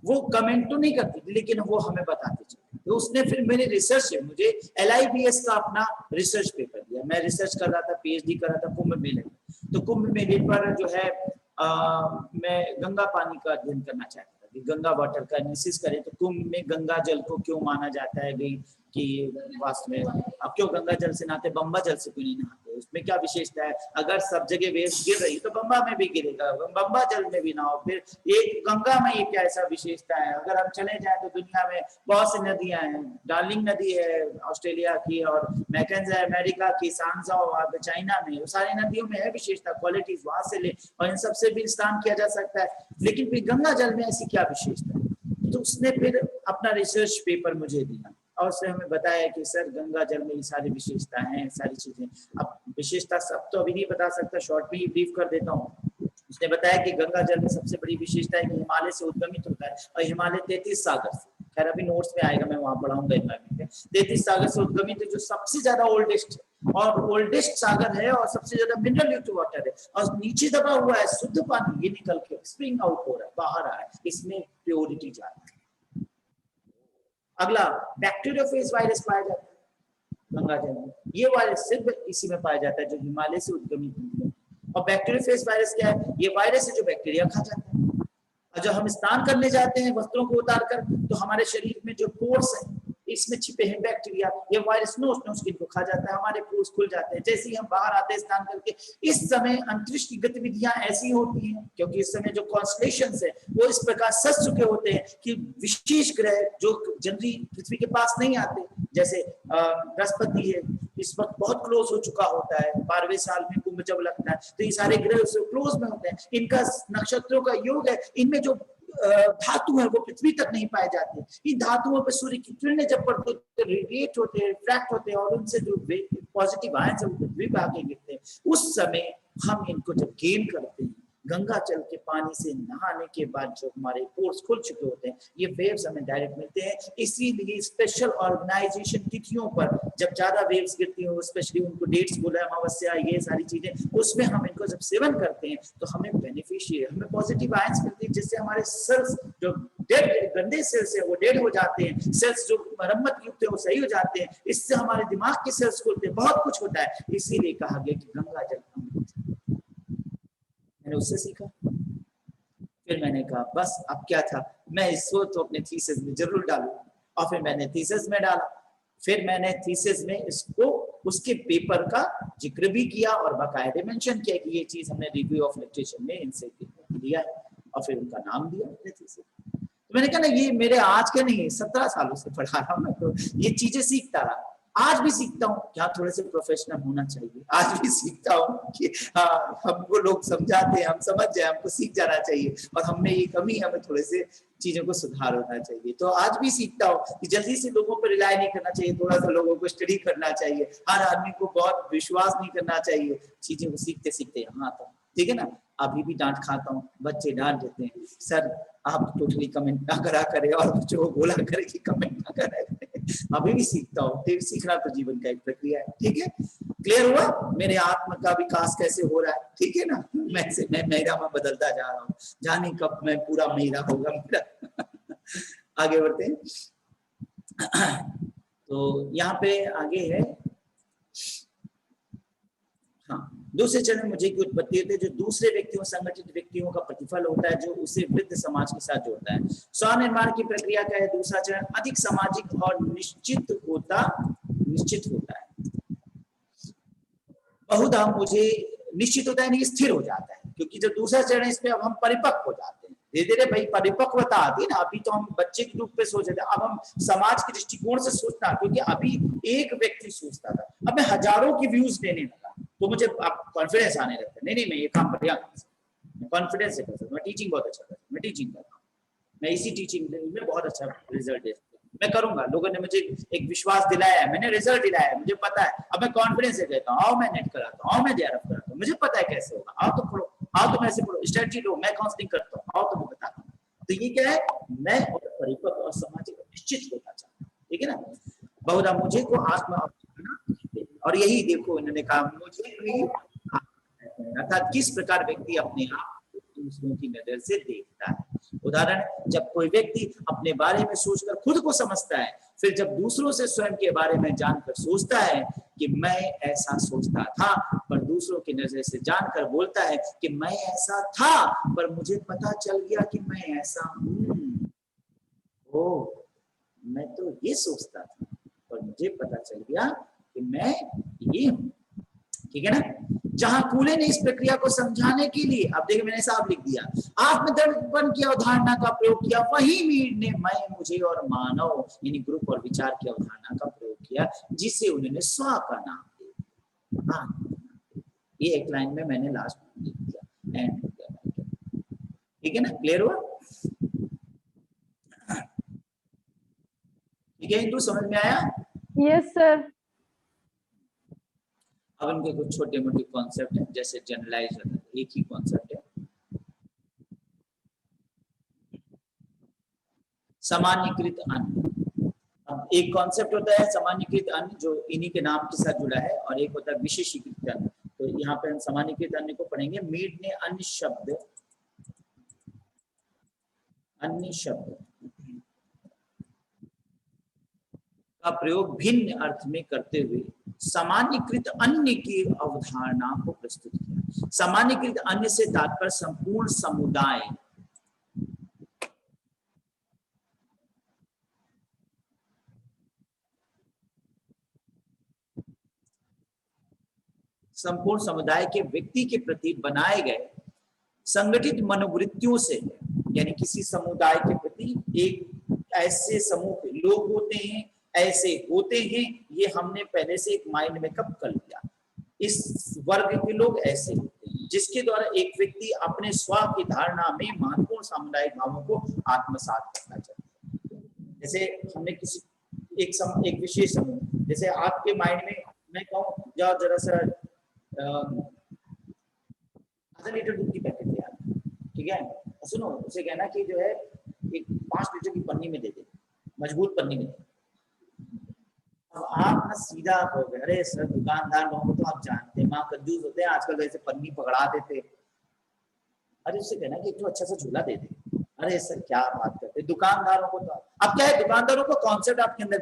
S1: वो कमेंट तो नहीं करती थी लेकिन वो हमें बताती चली। तो उसने फिर मेरे रिसर्च से मुझे LIBS का अपना रिसर्च पेपर दिया। मैं रिसर्च कर रहा था, पीएचडी कर रहा था कुंभ मेले में। तो कुंभ मेले पर जो है मैं गंगा पानी का अध्ययन करना चाहता था कि गंगा वाटर का एनालिसिस करें तो कुंभ में गंगा जल को क्यों माना जाता है कि वास्तव में अब क्यों गंगा जल से नहाते, बम्बा जल से क्यों नहीं नहाते, उसमें क्या विशेषता है? अगर सब जगह वेव्स गिर रही तो बम्बा में भी गिरेगा, बम्बा जल में भी ना हो, फिर एक गंगा में ये क्या ऐसा विशेषता है? अगर हम चले जाए तो दुनिया में बहुत सी नदियां हैं, डार्लिंग नदी है ऑस्ट्रेलिया की, और मैकेंज है अमेरिका की, सांजाओ वहां पे चाइना में, वो सारी नदियों में है विशेषता, क्वालिटीज वहां से ले, और इन सबसे भी स्नान किया जा सकता है। लेकिन फिर गंगा जल में ऐसी क्या विशेषता है? तो उसने फिर अपना रिसर्च पेपर मुझे दिया और उसने हमें बताया कि सर गंगा जल में ये सारी विशेषता हैं, सारी चीजें। अब विशेषता सब तो अभी नहीं बता सकता, शॉर्ट में ही ब्रीफ कर देता हूँ। उसने बताया कि गंगा जल में सबसे बड़ी विशेषता है कि हिमालय से उद्गमित होता है, और हिमालय 33 सागर से, खैर अभी नोट्स में आएगा, मैं वहां पढ़ाऊंगा, 33 सागर से उद्गमित है, जो सबसे ज्यादा ओल्डेस्ट और ओल्डेस्ट सागर है, और सबसे ज्यादा मिनरल युक्त वाटर है, और नीचे दबा हुआ है शुद्ध पानी, ये निकल के स्प्रिंग आउट हो रहा है, बाहर आ रहा है, इसमें प्योरिटी जा रहा है। अगला, बैक्टीरियोफेज वायरस पाया जाता है गंगा जल में, ये वायरस सिर्फ इसी में पाया जाता है जो हिमालय से उद्गमित है। और बैक्टीरियोफेज वायरस क्या है? ये वायरस है जो बैक्टीरिया खा जाता है। और जब हम स्नान करने जाते हैं वस्त्रों को उतारकर, तो हमारे शरीर में जो पोर्स है इसमें छिपे हैं बैक्टीरिया, ये वायरस नोच नोच के इनको खा जाता है, हमारे पोर्स खुल जाते हैं। जैसे ही हम बाहर आते हैं स्नान करके, इस समय अंतरिक्ष की गतिविधियां ऐसी होती हैं, क्योंकि इस समय जो कॉन्स्टलेशंस है वो इस प्रकार सज चुके होते हैं कि विशेष ग्रह जो जनरली पृथ्वी के पास नहीं आते, जैसे बृहस्पति है, इस वक्त बहुत क्लोज हो चुका होता है, 12वें साल में कुंभ जब लगता है तो ये सारे ग्रह उससे क्लोज में होते हैं, इनका नक्षत्रों का योग है, इनमें जो धातु है वो पृथ्वी तक नहीं पाए जाते। इन धातुओं पर सूर्य की किरणें जब पड़ती है रेडिएट होते हैं, रिफ्रैक्ट होते हैं, और उनसे जो पॉजिटिव आयंस है वो पृथ्वी पे आके गिरते हैं। उस समय हम इनको जब गेन करते हैं, गंगा जल के पानी से नहाने के बाद जो हमारे पोर्स खुल चुके होते हैं, ये वेव्स हमें डायरेक्ट मिलते हैं। इसीलिए स्पेशल ऑर्गेनाइजेशन तिथियों पर जब ज्यादा वेव्स गिरती हैं, स्पेशली उनको डेट्स बोला, अमावस्या, ये सारी चीजें, उसमें हम इनको जब सेवन करते हैं तो हमें बेनिफिशियल, हमें पॉजिटिव आयंस मिलती है, जिससे हमारे सेल्स जो डेड गंदे सेल्स है वो डेड हो जाते हैं, सेल्स जो मरम्मत युक्त है वो सही हो जाते हैं, इससे हमारे दिमाग के सेल्स खुलते हैं, बहुत कुछ होता है। इसीलिए कहा गया कि गंगा जल अमृत। मैंने उससे सीखा, फिर मैंने कहा बस अब क्या था, मैं इसको तो अपने थीसिस में जरूर डालूं, और फिर मैंने थीसिस में डाला। फिर मैंने थीसिस में इसको उसके पेपर का जिक्र भी किया और बाकायदे मेंशन किया कि ये चीज हमने रिव्यू ऑफ लिटरेचर में इनसे लिया है, और फिर उनका नाम दिया अपने थीसिस। तो मैंने कहा ना, ये मेरे आज के नहीं, 17 सालों से पढ़ा रहा हूँ मैं, तो ये चीजें सीखता रहा, आज भी सीखता हूँ। क्या थोड़े से प्रोफेशनल होना चाहिए, आज भी सीखता हूँ कि हाँ, हमको लोग समझाते हैं, हम समझ जाए, हमको सीख जाना चाहिए, और हमें ये कमी है, हमें थोड़े से चीजों को सुधार होना चाहिए। तो आज भी सीखता हूँ कि जल्दी से लोगों पर रिलाय नहीं करना चाहिए, थोड़ा सा लोगों को स्टडी करना चाहिए, हर आदमी को बहुत विश्वास नहीं करना चाहिए, चीजें को सीखते सीखते यहाँ आता हूँ, ठीक है ना। अभी भी डांट खाता हूँ, बच्चे डांट देते हैं, सर आप टोटली कमेंट ना करा करें, और बच्चों को बोला करे कि कमेंट ना करा करें। अभी भी सीखता हूँ, ठीक, सीखना तो जीवन का एक प्रक्रिया है, ठीक है। क्लियर हुआ मेरे आत्म का विकास कैसे हो रहा है, ठीक है ना। मैं मेरा में बदलता जा रहा हूँ, जाने कब मैं पूरा मेरा होगा मेरा। आगे बढ़ते हैं। तो यहाँ पे आगे है, हाँ, दूसरे चरण में मुझे की उत्पत्ति होती है, जो दूसरे व्यक्तियों, संगठित व्यक्तियों का प्रतिफल होता है, जो उसे वृद्ध समाज के साथ जोड़ता है। स्वनिर्माण की प्रक्रिया का है दूसरा चरण, अधिक सामाजिक और निश्चित होता है। बहुधा मुझे निश्चित होता है नहीं, स्थिर हो जाता है, क्योंकि जो दूसरा चरण है इसमें अब हम परिपक्व हो जाते हैं, धीरे धीरे भाई परिपक्वता आती है ना। अभी तो हम बच्चे के रूप में सोच रहे थे, अब हम समाज के दृष्टिकोण से सोचना, क्योंकि अभी एक व्यक्ति सोचता था, अब मैं हजारों की व्यूज देने लगा, तो मुझे अब कॉन्फिडेंस आने लगता है, नहीं मैं ये काम बढ़िया कर सकता हूं, कॉन्फिडेंस से कर सकता हूं, मैं टीचिंग बहुत अच्छा करता हूं, मैं टीचिंग कर रहा हूँ, मैं इसी टीचिंग में बहुत अच्छा रिजल्ट दे, मैं करूंगा, लोगों ने मुझे एक विश्वास दिलाया है, मैंने रिजल्ट दिलाया है, मुझे पता है। अब मैं कॉन्फिडेंस से कहता हूँ, आओ मैं नेट कराता हूँ, आओ मैं जेआरएफ कराता हूँ, मुझे पता है कैसे होगा, आओ तो पढ़ो, आओ तो ऐसे पढ़ो, स्ट्रेटजी लो, मैं काउंसलिंग करता हूँ, आओ तो मैं बताता हूँ। तो ये क्या है, मैं और परिपक्व और सामाजिक निश्चित होता चाहता हूँ, ठीक है ना। बहुधा मुझे को आत्मा, और यही देखो इन्होंने कहा, मुझे भी, अर्थात किस प्रकार व्यक्ति अपने आप दूसरों की नजर से देखता है। उदाहरण, जब कोई व्यक्ति अपने बारे में सोचकर खुद को समझता है, फिर जब दूसरों से स्वयं के बारे में जानकर सोचता है कि मैं ऐसा सोचता था, पर दूसरों की नजर से जानकर बोलता है कि मैं ऐसा था पर मुझे पता चल गया कि मैं ऐसा हूं। ओ, मैं तो ये सोचता था पर मुझे पता चल गया कि मैं ये हूं। ठीक है ना। जहां कूले ने इस प्रक्रिया को समझाने के लिए, अब देखिए मैंने साफ लिख दिया, आत्मदर्पण की अवधारणा का प्रयोग किया, वही मीड ने मैं, मुझे और मानव यानी ग्रुप और विचार की अवधारणा का प्रयोग किया, जिसे उन्होंने स्व का नाम दिया। ये एक लाइन में मैंने लास्ट में लिख दिया, एंड ठीक है ना, क्लियर हुआ? ठीक है, इंदु समझ में आया?
S2: Yes sir.
S1: अब इनके कुछ छोटे मोटे कॉन्सेप्ट हैं, जैसे जनरलाइज, एक ही कॉन्सेप्ट है, सामान्यीकृत अन्य। अब एक कॉन्सेप्ट होता है सामान्यीकृत अन्य जो इन्हीं के नाम के साथ जुड़ा है, और एक होता है विशेषीकृत अन्य। तो यहाँ पे हम सामान्यीकृत अन्य को पढ़ेंगे। मीड ने अन्य शब्द का प्रयोग भिन्न अर्थ में करते हुए सामान्यीकृत अन्य की अवधारणा को प्रस्तुत किया। सामान्यीकृत अन्य से तात्पर्य संपूर्ण समुदाय, संपूर्ण समुदाय के व्यक्ति के प्रति बनाए गए संगठित मनोवृत्तियों से है। यानी किसी समुदाय के प्रति एक ऐसे समूह के लोग होते हैं, ऐसे होते हैं, ये हमने पहले से एक माइंड मेकअप कर लिया। इस वर्ग के लोग ऐसे होते हैं, जिसके द्वारा एक व्यक्ति अपने स्व की धारणा में महत्वपूर्ण सामुदायिक भावों को आत्मसात करना चाहता है। जैसे हमने किसी एक विशेष समूह, जैसे आपके माइंड में मैं कहूँ जाओ जरा सा आधा लीटर दूध की पैकेट ले आना, ठीक है, सुनो, उसे कहना कि जो है एक 5 लीटर की पन्नी में दे दे, मजबूत पन्नी में दे। अब आप ना सीधा हो गए, अरे सर दुकानदार लोगों को तो आप जानते हैं, माँ कंजूस होते हैं, आजकल वैसे पन्नी पकड़ा देते। अरे उससे कहना कि एक तो अच्छा सा झूला दे दे। अरे सर क्या बात करते, दुकानदारों को तो अब क्या है, दुकानदारों को कॉन्सेप्ट आपके अंदर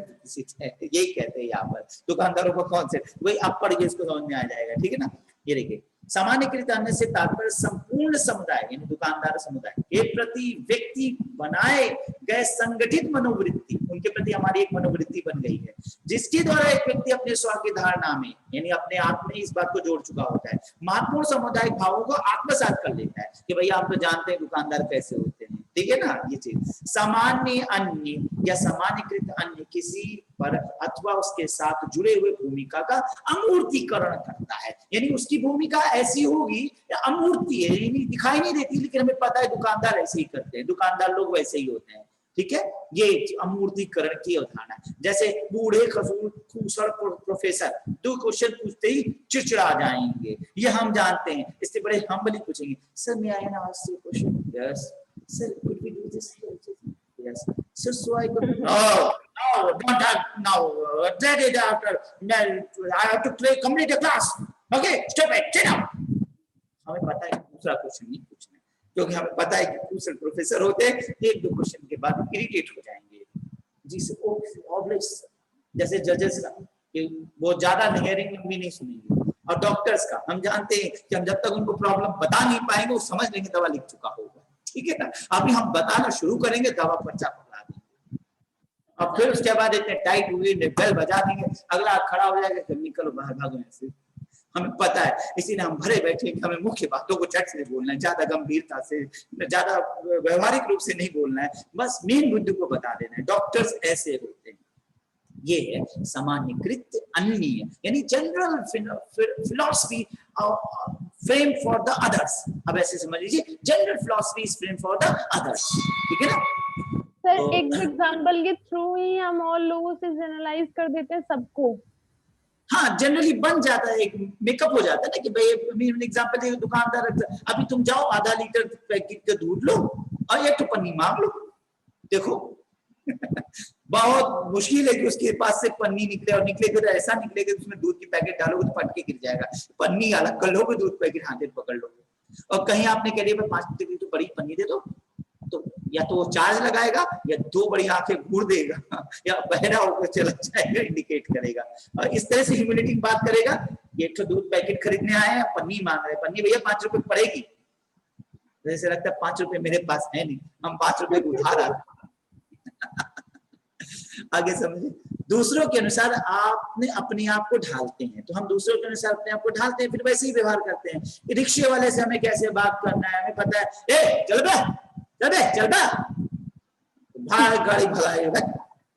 S1: यही कहते हैं यहाँ पर, दुकानदारों को कॉन्सेप्ट वही आप पढ़िए, इसको समझ में आ जाएगा, ठीक है ना। ये देखिए, सामान्यकृत अन्य से तात्पर्य संपूर्ण समुदाय यानी दुकानदार समुदाय के प्रति व्यक्ति बनाए गए संगठित मनोवृत्ति, उनके प्रति हमारी एक मनोवृत्ति बन गई है, जिसके द्वारा एक व्यक्ति अपने स्व की धारणा में यानी अपने आप में इस बात को जोड़ चुका होता है, महत्वपूर्ण सामुदायिक भावों को आत्मसात कर लेता है कि भैया आप तो जानते हैं दुकानदार कैसे होते हैं, ठीक है ना। ये चीज सामान्य अन्य या सामान्यकृत अन्य किसी पर अथवा उसके साथ जुड़े हुए भूमिका का अमूर्तीकरण करता है, यानी उसकी भूमिका ऐसी होगी, अमूर्ति है, यानी दिखाई नहीं देती, लेकिन हमें पता है दुकानदार ऐसे ही करते हैं, दुकानदार लोग वैसे ही होते हैं, ठीक है। ये अमूर्तीकरण की अवधारणा, जैसे बूढ़े खूसड़ प्रोफेसर 2 क्वेश्चन पूछते ही चिड़चिड़ा जाएंगे, ये हम जानते हैं। इससे बड़े हम्बली पूछेंगे, sir may I ask you question? Yes sir, could we do this? Yes sir, so I could no don't have now that is after I have to play complete the class, okay stop it, sit down। हमें पता है दूसरा question नहीं पूछना, क्योंकि हमें पता है कि दूसरे प्रोफेसर होते हैं 1-2 क्वेश्चन के बाद इरिटेट हो जाएंगे। जिस जैसे जजेस का कि वो ज्यादा हियरिंग भी नहीं सुनेंगे, और डॉक्टर्स का हम जानते हैं कि हम जब तक उनको प्रॉब्लम बता नहीं पाएंगे वो समझ लेंगे दवा लिख चुका होगा, ठीक है ना। अभी हम बताना शुरू करेंगे, दवा पर्चा पकड़ा देंगे, और फिर उसके बाद इतने टाइट हुए बेल बजा देंगे, अगला खड़ा हो जाएगा कि निकलो बाहर भागो ऐसे। हमें पता है, इसीलिए हम भरे बैठे कि हमें मुख्य बातों को झट से बोलना है, ज्यादा गंभीरता से, ज्यादा व्यवहारिक रूप से नहीं बोलना है, बस मेन मुद्दे को बता देना है। डॉक्टर्स ऐसे होते हैं। ये है सामान्यकृत अन्य यानी general philosophy frame for the others. अब ऐसे समझ लीजिए, general philosophy is frame for the others, ठीक है ना।
S2: सर एक एग्जांपल के थ्रू ही हम और लोगों से जनरलाइज कर देते हैं सबको।
S1: हाँ, जनरली बन जाता है, एक मेकअप हो जाता है ना कि भाई एग्जांपल देखो, दुकानदार अभी तुम जाओ आधा लीटर पैकेट का दूध लो और एक तो पन्नी मांग लो, देखो बहुत मुश्किल है कि उसके पास से पन्नी निकले, और निकलेगा तो ऐसा निकलेगा उसमें दूध की पैकेट डालोगे तो फट के गिर जाएगा, पन्नी अलग कर लोगे, दूध पैकेट हाथ में पकड़ लोगे। और कहीं आपने कह दिया 5 लीटर की तो बड़ी पन्नी दे दो, तो या तो वो चार्ज लगाएगा या 2 बड़ी आंखें घूर देगा या बहरा होकर चला जाएगा, इंडिकेट करेगा। और इस तरह से ह्यूमिलिटी की बात करेगा, ये तो दूध पैकेट खरीदने आए हैं, पन्नी मांग रहे हैं, पन्नी भैया 5 रुपए पड़ेगी। जैसे लगता है 5 रुपए मेरे पास है नहीं, हम 5 रुपए उधार आते आगे समझे। दूसरों के अनुसार आपने अपने आप को ढालते हैं, तो हम दूसरों के अनुसार अपने आप को ढालते हैं, फिर वैसे ही व्यवहार करते हैं। रिक्शे वाले से हमें कैसे बात करना है हमें पता है, ए चल बे चल बे चल बे, भाई गाड़ी भगाए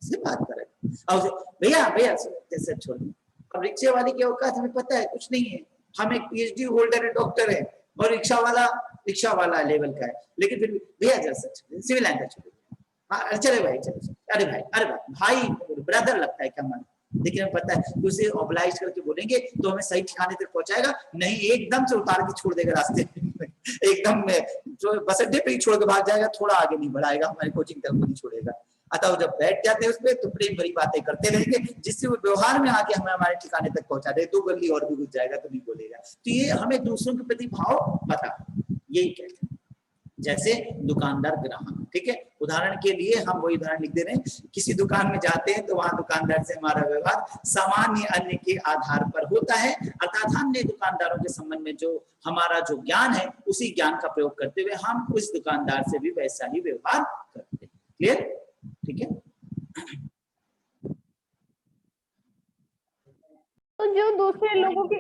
S1: से बात करें, और भैया भैया जैसे छोड़। अब रिक्शे वाले की औकात हमें पता है कुछ नहीं है, हम एक पीएचडी होल्डर है, डॉक्टर है, और रिक्शा वाला लेवल का है, लेकिन फिर भैया जैसे सिविल लाइन का छोड़, हाँ चले भाई चले, अरे भाई ब्रदर लगता है क्या हमारा, लेकिन हमें पता है कि उसे ऑब्लाइज करके बोलेंगे तो हमें सही ठिकाने तक पहुंचाएगा, नहीं एकदम से उतार के छोड़ देगा रास्ते में एकदम में जो बस अड्डे पे ही छोड़ के भाग जाएगा, थोड़ा आगे नहीं बढ़ाएगा, हमारी कोचिंग तक नहीं छोड़ेगा। अतः जब बैठ जाते हैं उसपे तो प्रेम भरी बातें करते रहेंगे, जिससे वो व्यवहार में आके हमें हमारे ठिकाने तक पहुंचा दे, 2 गली और भी घुस जाएगा तो नहीं बोलेगा। तो ये हमें दूसरों के प्रति भाव बता, यही कहते हैं। जैसे दुकानदार ग्राहक, ठीक है, उदाहरण के लिए हम वही उदाहरण लिख दे रहे हैं, किसी दुकान में जाते हैं तो वहां दुकानदार से हमारा व्यवहार सामान्य अन्य के आधार पर होता है, अर्थात हमने दुकानदारों के संबंध में जो हमारा जो ज्ञान है उसी ज्ञान का प्रयोग करते हुए हम उस दुकानदार से भी वैसा ही व्यवहार करते हैं। क्लियर? ठीक है।
S2: तो जो दूसरे लोगों के,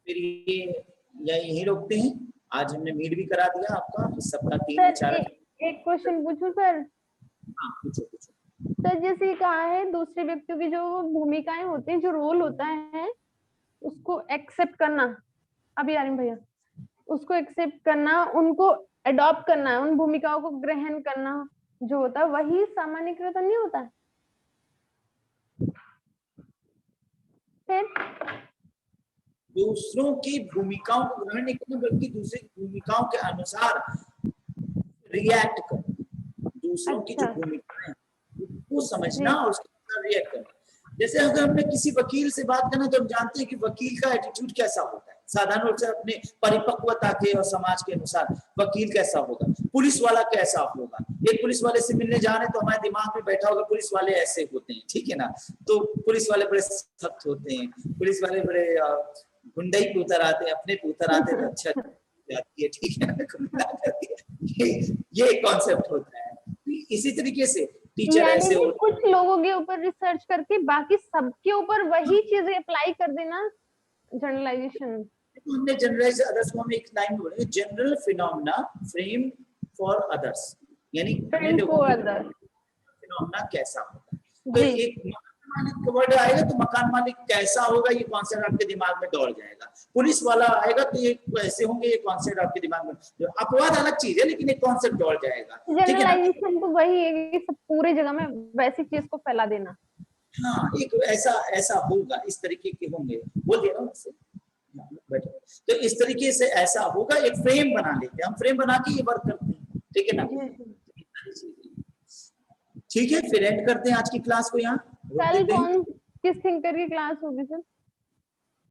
S1: फिर ये यही रोकते हैं। आज हमने मीट भी करा दिया आपका, इस सप्ताह 3-4।
S2: एक क्वेश्चन पूछूं सर?
S1: हाँ पूछो।
S2: सर जैसे कहा है दूसरे व्यक्तियों की जो भूमिकाएं होती हैं, जो रोल होता है उसको एक्सेप्ट करना, अभी आरिम भैया, उसको एक्सेप्ट करना, उनको अडॉप्ट करना है, उन भूमिकाओं को ग्रहण करना जो होता है वही सामान्यीकृत नहीं होता है। फिर
S1: दूसरों की भूमिकाओं को ग्रहण नहीं करना, बल्कि दूसरी भूमिकाओं के अनुसार रिएक्ट करना, दूसरों की जो भूमिका है उसको समझना और उसके अनुसार रिएक्ट करना। जैसे अगर हमने किसी वकील से बात करना तो हम जानते हैं कि वकील का एटीट्यूड कैसा होता है, साधारण रूप से अपने परिपक्वता के और समाज के अनुसार वकील कैसा होगा, पुलिस वाला कैसा होगा। एक पुलिस वाले से मिलने जा रहे हैं तो हमारे दिमाग में बैठा होगा पुलिस वाले ऐसे होते हैं, ठीक है ना, तो पुलिस वाले बड़े सख्त होते हैं, पुलिस वाले बड़े गुंडई पे उतर आते हैं, अपने पे उतर आते हैं तो अच्छा जाती है, ठीक है। ये कॉन्सेप्ट होता है। इसी तरीके से टीचर ऐसे होते,
S2: कुछ लोगों के ऊपर रिसर्च करके बाकी सबके ऊपर वही चीजें अप्लाई कर देना, जनरलाइजेशन।
S1: हमने जनरलाइज अदर्स को हम एक लाइन में बोलेंगे, general phenomena frame for others, यानी फिनोमेना कैसा होता है। तो एक मकान मालिक का वर्ड आएगा तो मकान मालिक कैसा होगा ये कॉन्सेप्ट आपके दिमाग में दौड़ जाएगा, पुलिस वाला आएगा तो ये कैसे होंगे ये कॉन्सेप्ट आपके दिमाग में, अपवाद अलग चीज है लेकिन एक कॉन्सेप्ट दौड़ जाएगा।
S2: जनरलाइजेशन तो वही है कि सब पूरे जगह में वैसी चीज को फैला देना।
S1: हाँ, एक ऐसा होगा, इस तरीके के होंगे, बोल दिया ना बैठो, तो इस तरीके से ऐसा होगा, एक फ्रेम बना लेते हैं हम, फ्रेम बना के ये वर्क करते हैं, ठीक है ना। ठीक है, फिर एंड करते हैं आज की क्लास को यहाँ।
S2: कल कौन किस थिंकर की क्लास होगी सर?